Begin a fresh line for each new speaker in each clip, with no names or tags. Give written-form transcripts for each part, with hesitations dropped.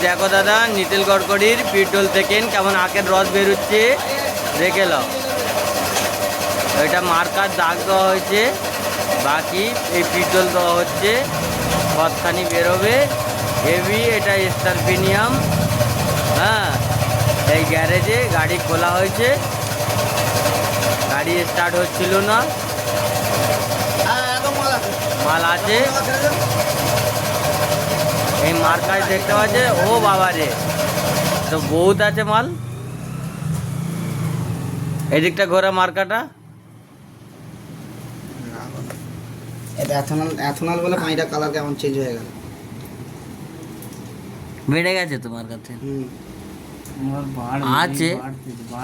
দেখো দাদা নিতিল গড়করির পেট্রোল থেকে কেমন আখের রস বেরোচ্ছে দেখে নাও। এটা মার্কার দাগ দেওয়া হয়েছে, বাকি এই পেট্রোল দেওয়া হচ্ছে, কতখানি বেরোবে হেভি। এটা স্টারপিনিয়াম। হ্যাঁ, এই গ্যারেজে গাড়ি খোলা হয়েছে, গাড়ি স্টার্ট হচ্ছিল না, মাল আছে। এই মার্কায় দেখতে পাচ্ছে, ও বাবা রে, তো বহুত আছে মাল। এদিকটা ঘোরা মার্কাটা,
এটা এথনল বলে পানিটা কালার কেমন চেঞ্জ হয়ে গেল,
বেড়ে গেছে তোমার কাছে আছে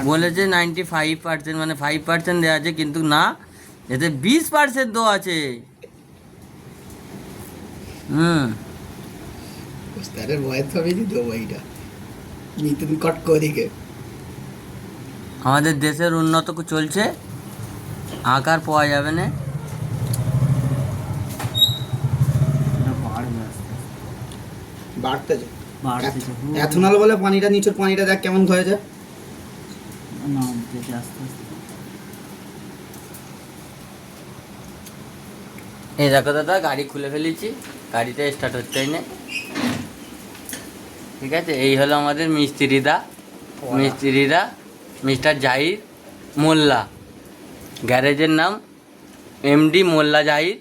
বলেছে 95%, মানে 5% দেওয়া আছে, কিন্তু না, এতে 20% দেওয়া আছে।
উস্তাদের ভয় তো আমি দেবো এইটা নিতিন গডকরিকে।
আমাদের দেশের উন্নত চলছে, আকার পাওয়া যাবে না।
বাড়তেছে এথনল বলে পানিটা, নিচের পানিটা দেখ কেমন হয়েছে।
এই দেখো দাদা, গাড়ি খুলে ফেলেছি, গাড়িটা স্টার্ট হচ্ছে না। ঠিক আছে, এই হলো আমাদের মিস্ত্রিদা, মিস্টার জাহির মোল্লা, গ্যারেজের নাম এমডি মোল্লা জাহির।